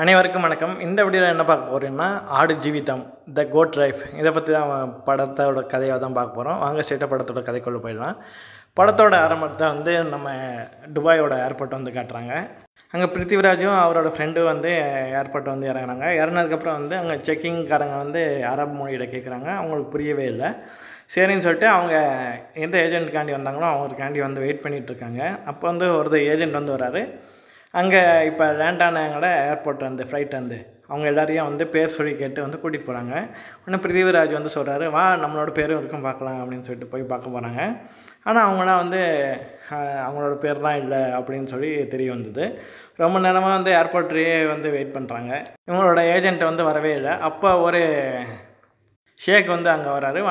அனைவருக்கும் வணக்கம். இந்த வீடியோவில் என்ன பார்க்க போகிறோம்னா, ஆடு ஜீவிதம் த கோட் லைஃப் இதை பற்றி தான் படத்தோட கதையை தான் பார்க்க போகிறோம். வாங்க ஸ்ட்ரெயிட்டாக படத்தோட கதைக்குள்ளே போயிடலாம். படத்தோட ஆரம்பத்தை நம்ம துபாயோட ஏர்போர்ட் காட்டுறாங்க. அங்கே பிருத்திவிராஜும் அவரோட ஃப்ரெண்டும் ஏர்போர்ட் இறங்குறாங்க. இறங்கினதுக்கப்புறம் அங்கே செக்கிங்காரங்க அரபு மொழியில் கேட்குறாங்க. அவங்களுக்கு புரியவே இல்லை. சரின்னு சொல்லிட்டு அவங்க எந்த ஏஜென்ட்டுக்காண்டி வந்தாங்களோ அவங்களுக்காண்டி வெயிட் பண்ணிகிட்ருக்காங்க. அப்போ ஒருத்தர் ஏஜென்ட் வராரு. அங்கே இப்போ லேண்ட் ஆனாங்கள ஏர்போர்ட் ஃப்ளைட் அவங்க எல்லாரையும் பேர் சொல்லி கேட்டு கூட்டிகிட்டு போகிறாங்க. உடனே பிருத்திவிராஜ் சொல்கிறாரு, வா நம்மளோட பேரும் இருக்கும் பார்க்கலாம் அப்படின்னு சொல்லிட்டு போய் பார்க்க போகிறாங்க. ஆனால் அவங்களாம் அவங்களோட பேர்லாம் இல்லை அப்படின்னு சொல்லி தெரிய வந்தது. ரொம்ப நேரமாக ஏர்போர்ட்லேயே வெயிட் பண்ணுறாங்க. இவங்களோட ஏஜென்ட் வரவே இல்லை. அப்போ ஒரு ஷேக் அங்கே வராரு.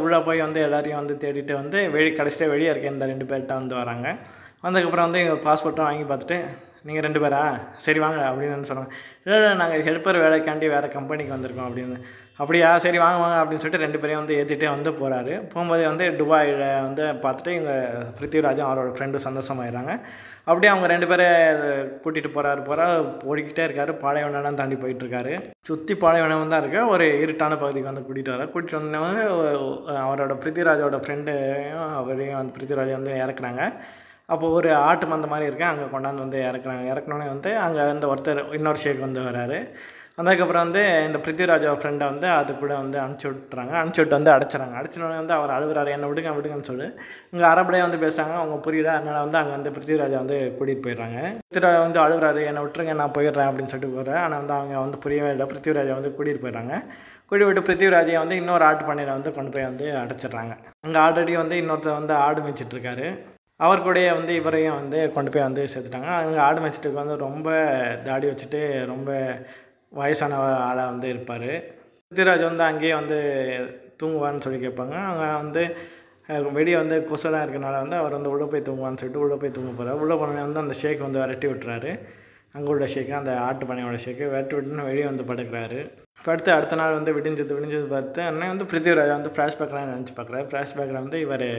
உள்ளே போய் எல்லாரையும் தேடிட்டு கடைசியாக வெளியே இருக்க இந்த 2 பேர்கிட்ட வராங்க. வந்ததுக்கப்புறம் எங்கள் பாஸ்போர்ட்டும் வாங்கி பார்த்துட்டு, நீங்கள் 2 பேரா, சரி வாங்க அப்படின்னு சொன்னாங்க. இல்லை நாங்கள் ஹெல்ப்பர் வேலைக்காண்டி வேறு கம்பெனிக்கு வந்திருக்கோம் அப்படின்னு. அப்படியா, சரி வாங்க வாங்க அப்படின்னு சொல்லிட்டு 2 பேரையும் ஏற்றிட்டே போகிறாரு. போகும்போது துபாயில் பார்த்துட்டு இங்கே பிருத்திவிராஜும் அவரோட ஃப்ரெண்டும் சந்தோஷமாயிடுறாங்க. அப்படியே அவங்க 2 பேரை கூட்டிகிட்டு போய்கிட்டே இருக்காரு. பாலைவனம் தாண்டி போயிட்டுருக்காரு. சுற்றி பாலைவனம் தான் இருக்குது. ஒரு இருட்டான பகுதிக்கு கூட்டிகிட்டு கூட்டிகிட்டு வந்தோடனே அவரோட பிருத்திவிராஜோட ஃப்ரெண்டையும் அவரையும் பிருத்திவிராஜ் இறக்குறாங்க. அப்போது ஒரு ஆட்டு மந்த மாதிரி இருக்குது. அங்கே கொண்டாந்து இறக்குறாங்க. இறக்குனோடனே அங்கே ஒருத்தர் இன்னொரு ஷேக் வராரு. வந்ததுக்கப்புறம் இந்த பிருத்திவிராஜோட ஃப்ரெண்டை அது கூட அனுப்பிச்சி விட்டுறாங்க. அனுப்பிச்சி விட்டு அடைச்சிட்றாங்க. அடைச்சினோடனே அவர் அழுகுறாரு, என்னை விடுங்க விடுங்கன்னு சொல்லி. இங்கே அரபுலேயே பேசுகிறாங்க. அவங்க புரியல. அதனால் அங்கே பிருத்திவிராஜை கூட்டிகிட்டு போயிடுறாங்க. பிருத்திவிராஜ் அழுகுறாரு, என்னை விட்டுருங்க நான் போயிடுறேன் அப்படின்னு சொல்லிட்டு போகிறேன். ஆனால் அவங்க புரியவே இல்லை. பிருத்திவிராஜை கூட்டிகிட்டு போயிடுறாங்க. கூட்டி விட்டு பிருத்திவிராஜை இன்னொரு ஆட்டு பண்ணையில் கொண்டு போய் அடைச்சிட்றாங்க. அங்கே ஆல்ரெடி இன்னொருத்தர் ஆடு மேய்ச்சிட்ருக்காரு. அவர் கூடயே இவரையும் கொண்டு போய் சேர்த்துட்டாங்க. அங்கே ஆடு மேய்ச்சிட்டு ரொம்ப தாடி வச்சுட்டு ரொம்ப வயசான ஆளாக இருப்பார். பிருத்திவிராஜ் அங்கேயே தூங்குவான்னு சொல்லி கேட்பாங்க. அங்கே வெளியே கொசுலாம் இருக்கனால அவர் உள்ளே போய் தூங்குவான்னு சொல்லிட்டு உள்ளே போய் தூங்க போகிறார். உள்ளே போனோடனே அந்த ஷேக் விரட்டி விட்டுறாரு. அங்கே உள்ள ஷேக்கு, அந்த ஆட்டு பண்ணையோட ஷேக்கு விரட்டி விட்டுன்னு வெளியே படுக்கிறாரு. அடுத்த நாள் விடிஞ்சது பார்த்து அண்ணன் பிருத்திவிராஜ் ஃப்ளாஷ்பேக்லாம் நினச்சி பார்க்குறாரு. ஃப்ளாஷ்பேக்கில் இவர்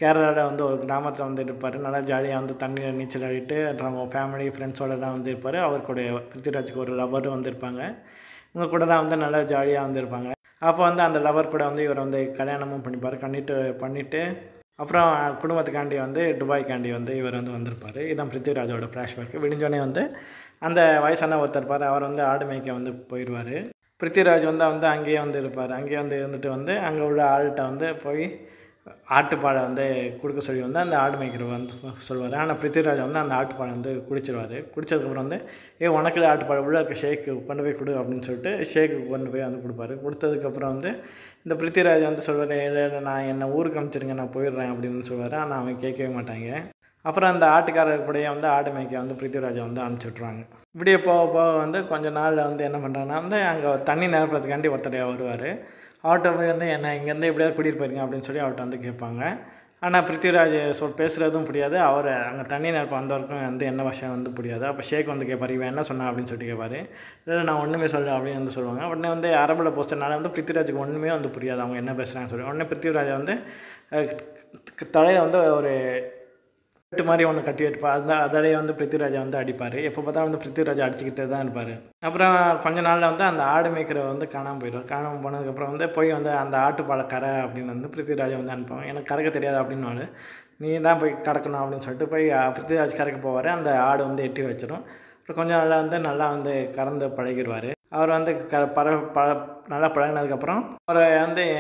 கேரளாவில் ஒரு கிராமத்தில் இருப்பார். நல்லா ஜாலியாக தண்ணியில் நீச்சல் ஆடிட்டு அவங்க ஃபேமிலி ஃப்ரெண்ட்ஸோடலாம் இருப்பார். அவர் கூட பிருத்திவிராஜுக்கு ஒரு லவரும் வந்திருப்பாங்க. இவங்க கூட தான் நல்லா ஜாலியாக இருப்பாங்க. அப்போ அந்த லவர் கூட இவர் கல்யாணமும் பண்ணிவிட்டு அப்புறம் குடும்பத்துக்காண்டி துபாய்க்காண்டி இவர் வந்திருப்பார். இதுதான் பிருத்திவிராஜோட ஃப்ளாஷ்பேக்கு. விடிஞ்சோடனே அந்த வயசான ஒருத்தர் இருப்பார். அவர் ஆடு மேய்க்க போயிடுவார். பிருத்திவிராஜ் அங்கேயே இருப்பார். அங்கேயே இருந்துட்டு அங்கே உள்ள ஆள்கிட்ட போய் ஆட்டுப்பாலை கொடுக்க சொல்லி அந்த ஆடு மேய்க்கிறவர் சொல்லுவார். ஆனால் பிருத்திவிராஜ் அந்த ஆட்டுப்பாலை குடிச்சிருவார். குடித்ததுக்கப்புறம் உனக்கு ஆட்டுப்பாலை உள்ளே இருக்க ஷேக்கு கொண்டு போய் கொடு அப்படின்னு சொல்லிட்டு ஷேக்கு கொண்டு போய் கொடுப்பாரு. கொடுத்ததுக்கப்புறம் இந்த பிருத்திவிராஜ் சொல்வார், இல்லை நான் என்னை ஊருக்கு அனுப்பிச்சிருங்க, நான் போயிடுறேன் அப்படின்னு சொல்லுவார். ஆனால் அவன் கேட்கவே மாட்டாங்க. அப்புறம் அந்த ஆட்டுக்காரர் கூடயே ஆடு மேய்க்க பிருத்திவிராஜை அனுப்பிச்சி விட்ருவாங்க. இப்படியே போக போக கொஞ்ச நாளில் என்ன பண்ணுறாங்கன்னா அங்கே தண்ணி நிரப்புறதுக்காண்டி ஒருத்தர் வருவார். அவர்கிட்ட போய் என்ன இங்கேருந்து எப்படியாவது கூட்டிகிட்டு போயிருங்க அப்படின்னு சொல்லி அவர்கிட்ட கேட்பாங்க. ஆனால் பிருத்திவிராஜ் பேசுகிறதும் புரியாது. அவர் அங்கே தண்ணி நிரப்ப வந்தவருக்கும் என்ன விஷயம் புரியாது. அப்போ ஷேக் கேட்பார், இவன் என்ன சொன்னான் அப்படின்னு சொல்லிட்டு கேட்பார். இல்லை நான் ஒன்றுமே சொல்ல அப்படின்னு சொல்லுவாங்க. உடனே அரபில் போஸ்டனால பிருத்திவிராஜுக்கு ஒன்றுமே புரியாது அவங்க என்ன பேசுகிறாங்கன்னு சொல்லி. உடனே பிருத்திவிராஜை தலையில் ஒரு வெட்டு மாதிரி ஒன்று கட்டி வைப்பா. அதிலேயே பிருத்திவிராஜை அடிப்பார். எப்போ பார்த்தா பிருத்திவிராஜை அடிச்சுக்கிட்டே தான் இருப்பார். அப்புறம் கொஞ்ச நாளில் அந்த ஆடு மேய்க்கிற காணாமல் போயிடும். காணாமல் போனதுக்கப்புறம் போய் அந்த ஆட்டுப்பாலை கரை அப்படின்னு பிருத்திவிராஜை அனுப்புவாங்க. எனக்கு கறக்க தெரியாது அப்படின்னு, நீ தான் போய் கறக்கணும் அப்படின்னு சொல்லிட்டு போய் பிருத்திவிராஜ் கறக்க போவார். அந்த ஆடு எட்டி வச்சிடும். அப்புறம் கொஞ்ச நாளில் நல்லா கறந்து பழகிடுவார். அவர் நல்லா பழகினதுக்கப்புறம் அவர்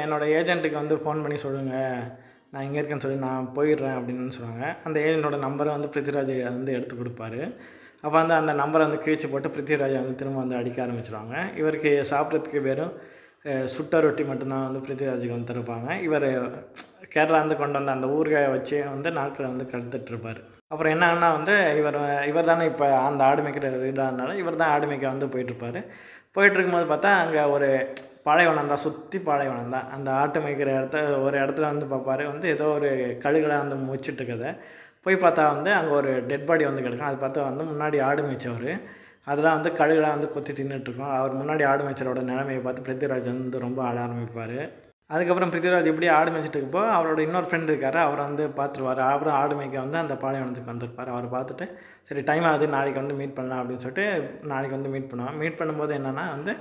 என்னோடய ஏஜென்ட்டுக்கு ஃபோன் பண்ணி சொல்லுங்கள், நான் இங்கே இருக்கேன்னு சொல்லி நான் போயிடுறேன் அப்படின்னு சொல்லுவாங்க. அந்த ஏஜென்ட்டோட நம்பரை பிருத்திவிராஜ் எடுத்து கொடுப்பாரு. அப்போ அந்த நம்பரை கிழிச்சு போட்டு பிருத்திவிராஜை திரும்ப அடிக்க ஆரம்பிச்சிடுவாங்க. இவருக்கு சாப்பிட்றதுக்கு வெறும் சுட்ட ரொட்டி மட்டும்தான் பிருத்திவிராஜுக்கு தருப்பாங்க. இவர் கேரளா கொண்டு அந்த ஊறுகாயை வச்சு நாட்களை கழுத்துட்ருப்பார். அப்புறம் என்னன்னா இவர் தானே இப்போ அந்த ஆடு மேய்க்கிற வீடானால இவர் தான் ஆடு மேய்க்க போயிட்டுருப்பார். போயிட்டுருக்கும்போது பார்த்தா அங்கே ஒரு பாலைவனம் தான், சுற்றி பாலைவனம் தான். அந்த ஆட்டு மேய்க்கிற ஒரு இடத்துல பார்ப்பார். ஏதோ ஒரு கழுகெல்லாம் முச்சிட்ருக்கதை போய் பார்த்தா அங்கே ஒரு டெட் பாடி கிடக்கும். அது பார்த்தா முன்னாடி ஆடு மேய்ச்சவர். அதெல்லாம் கழுகெல்லாம் கொத்தி தின்னுட்ருக்கோம். அவர் முன்னாடி ஆடு மேய்ச்சரோட நிலைமையை பார்த்து பிருத்திவிராஜ் ரொம்ப ஆட ஆரம்பிப்பார். அதுக்கப்புறம் பிருத்திவிராஜ் இப்படி ஆடு மேய்ச்சிட்டு இருக்கப்போ அவரோட இன்னொரு ஃப்ரெண்ட் இருக்கார், அவரை வந்து பார்த்துருவார். அப்புறம் ஆடு மேய்க்க வந்து அந்த பாலைவனத்துக்கு வந்திருப்பார். அவரை பார்த்துட்டு சரி டைம் ஆகுது, நாளைக்கு வந்து மீட் பண்ணலாம் அப்படின்னு சொல்லிட்டு நாளைக்கு வந்து மீட் பண்ணுவான். மீட் பண்ணும்போது என்னென்னா வந்து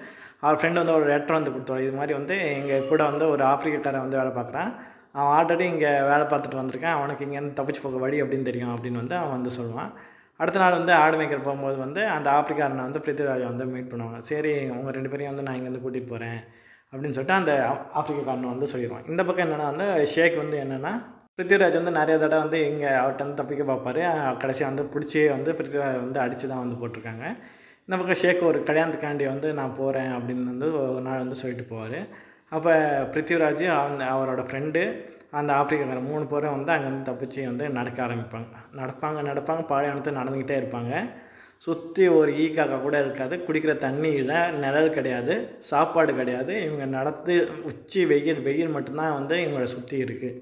அவர் ஃப்ரெண்டு வந்து ஒரு லெட்டர் வந்து கொடுத்துருவார். இது மாதிரி வந்து எங்கள் கூட வந்து ஒரு ஆப்பிரிக்காரன் வந்து வேலை பார்க்குறான், அவன் ஆல்ரெடி இங்கே வேலை பார்த்துட்டு வந்திருக்கான், அவனுக்கு இங்கேருந்து தப்பிச்சு போக வழி அப்படின்னு தெரியும் அப்படின்னு வந்து அவன் வந்து சொல்லுவான். அடுத்த நாள் வந்து ஆடு மேய்க்கிற போகும்போது வந்து அந்த ஆப்பிரிக்காரனை வந்து பிருத்திவிராஜை வந்து மீட் பண்ணுவாங்க. சரி உங்கள் 2 பேரையும் வந்து நான் இங்கேருந்து கூட்டிகிட்டு போகிறேன் அப்படின்னு சொல்லிட்டு அந்த ஆப்பிரிக்காரனை வந்து சொல்லிடுவான். இந்த பக்கம் என்னென்னா வந்து ஷேக் வந்து என்னென்னா பிருத்திவிராஜ் வந்து நிறைய தடவை வந்து இங்கே அவர்கிட்ட வந்து தப்பிக்க பார்ப்பார். கடைசியாக வந்து பிடிச்சி வந்து பிருத்திவிராஜ் வந்து அடித்து தான் வந்து போட்டிருக்காங்க. இந்த பக்கம் ஷேக் ஒரு கல்யாணத்துக்காண்டி வந்து நான் போகிறேன் அப்படின்னு வந்து ஒரு நாள் வந்து சொல்லிட்டு போவார். அப்போ பிருத்திவிராஜ் அவரோட ஃப்ரெண்டு அந்த ஆப்பிரிக்காரன் 3 பேரும் வந்து அங்கேருந்து தப்பிச்சு வந்து நடக்க ஆரம்பிப்பாங்க. நடப்பாங்க பாலைவனத்தை நடந்துக்கிட்டே இருப்பாங்க. சுற்றி ஒரு காக்கா கூட இருக்காது, குடிக்கிற தண்ணி இல்லை, நிழல் கிடையாது, சாப்பாடு கிடையாது. இவங்க நடந்து உச்சி வெயில் மட்டும்தான் வந்து இவங்களை சுற்றி இருக்குது.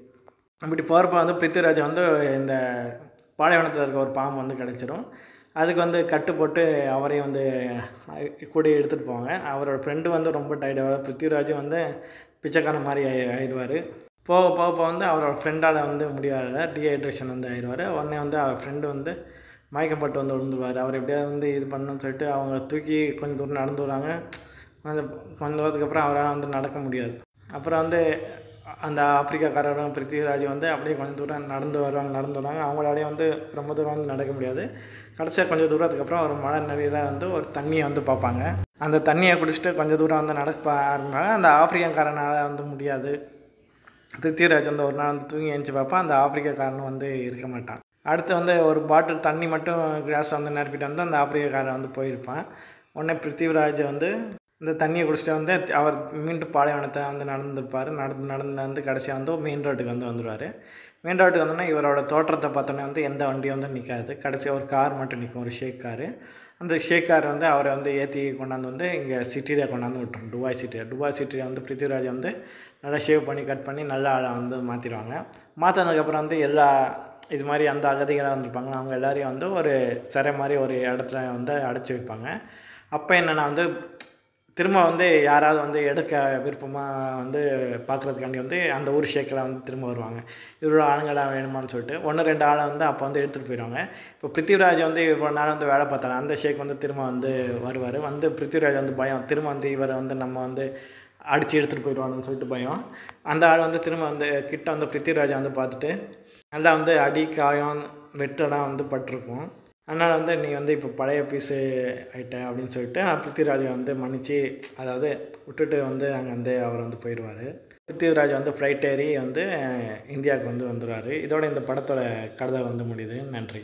அப்படி போகிறப்ப வந்து பிருத்திவிராஜ் வந்து இந்த பாலைவனத்தில் இருக்க ஒரு பாம்பு வந்து கிடச்சிரும். அதுக்கு வந்து கட்டு போட்டு அவரையும் வந்து கூட எடுத்துகிட்டு போவாங்க. அவரோட ஃப்ரெண்டு வந்து ரொம்ப டயர்டாக, பிருத்திவிராஜும் வந்து பிச்சைக்கான மாதிரி ஆயிடுவார். போக போக வந்து அவரோட ஃப்ரெண்டால் வந்து முடியாத டீஹைட்ரேஷன் வந்து ஆயிடுவார். உடனே வந்து அவர் ஃப்ரெண்டு வந்து மயக்கப்பட்டு வந்து விழுந்துருவார். அவர் எப்படியாவது வந்து இது பண்ணணும்னு சொல்லிட்டு அவங்க தூக்கி கொஞ்சம் தூரம் நடந்து வராங்க. கொஞ்சம் தூரத்துக்கு அப்புறம் அவரால் வந்து நடக்க முடியாது. அப்புறம் வந்து அந்த ஆப்பிரிக்காக்காரரும் பிருத்திவிராஜ் வந்து அப்படியே கொஞ்சம் தூரம் நடந்து வருவாங்க. அவங்களாலே வந்து ரொம்ப தூரம் வந்து நடக்க முடியாது. கடைசியாக கொஞ்சம் தூரத்துக்கு அப்புறம் ஒரு மழை நதியில் வந்து ஒரு தண்ணியை வந்து பார்ப்பாங்க. அந்த தண்ணியை குடிச்சிட்டு கொஞ்சம் தூரம் வந்து நடக்க ஆரம்பிப்பாங்க. அந்த ஆப்பிரிக்காக்காரனால் வந்து முடியாது. பிருத்திவிராஜ் வந்து ஒரு நாள் வந்து தூங்கி எழுந்துச்சி பார்ப்பான், அந்த ஆப்பிரிக்காக்காரன் வந்து இருக்க மாட்டான். அடுத்து வந்து ஒரு பாட்டில் தண்ணி மட்டும் கிளாஸ் வந்து நிரப்பிட்டு வந்து அந்த ஆப்பிரிக்காக்காரன் வந்து போயிருப்பான். உடனே பிருத்திவிராஜ் வந்து இந்த தண்ணியை குடிச்சிட்டு வந்து அவர் மீண்டும் பாலைவனத்தை வந்து நடந்துருப்பார். நடந்து கடைசியாக வந்து மெயின் ரோட்டுக்கு வந்து வந்துடுவார். மெயின் ரோட்டுக்கு வந்தோன்னா இவரோட தோற்றத்தை பார்த்தோன்னே வந்து எந்த வண்டியும் வந்து நிற்காது. கடைசியாக ஒரு கார் மட்டும் நிற்கும், ஒரு ஷேக் காரு. அந்த ஷேக் கார் வந்து அவரை வந்து ஏற்றி கொண்டாந்து வந்து இங்கே சிட்டியில் கொண்டாந்து விட்டுரும், துபாய் சிட்டியில் வந்து பிருத்திவிராஜ் வந்து நல்லா ஷேவ் பண்ணி கட் பண்ணி நல்லா வந்து மாற்றிடுவாங்க. மாற்றினதுக்கப்புறம் வந்து இது மாதிரி அந்த அகதிகளாக வந்திருப்பாங்க, அவங்க எல்லாரையும் வந்து ஒரு சிறை மாதிரி ஒரு இடத்துல வந்து அடைச்சி வைப்பாங்க. அப்போ என்னென்னா வந்து திரும்ப வந்து யாராவது வந்து எடுக்க விருப்பமாக வந்து பார்க்குறதுக்காண்டி வந்து அந்த ஊர் ஷேக்கில் வந்து திரும்ப வருவாங்க. இவ்வளோ ஆளுங்களாக வேணுமான்னு சொல்லிட்டு 1-2 ஆளை வந்து அப்போ வந்து எடுத்துகிட்டு போயிடுவாங்க. இப்போ பிருத்திவிராஜ் வந்து இவ்வளோ நாள் வந்து வேலை பார்த்தாரு, அந்த ஷேக் வந்து திரும்ப வந்து வருவார். வந்து பிருத்திவிராஜ் வந்து பயம், திரும்ப வந்து இவரை வந்து நம்ம வந்து அடித்து எடுத்துகிட்டு போயிடுவான்னு சொல்லிட்டு பயம். அந்த ஆள் வந்து திரும்ப வந்து கிட்ட வந்து பிருத்திவிராஜை வந்து பார்த்துட்டு நல்லா வந்து அடி காயம் வெட்டெல்லாம் வந்து பட்டிருக்கும். அதனால் வந்து நீ வந்து இப்போ பழைய பீஸு ஆகிட்ட அப்படின்னு சொல்லிட்டு பிருத்திவிராஜை வந்து மன்னிச்சு, அதாவது விட்டுட்டு வந்து அங்கே வந்து அவர் வந்து போயிடுவார். பிருத்திவிராஜ் வந்து ஃப்ளைட் ஏறி வந்து இந்தியாவுக்கு வந்து வந்துடுவார். இதோட இந்த படத்தோட கதை வந்து முடியுது. நன்றி.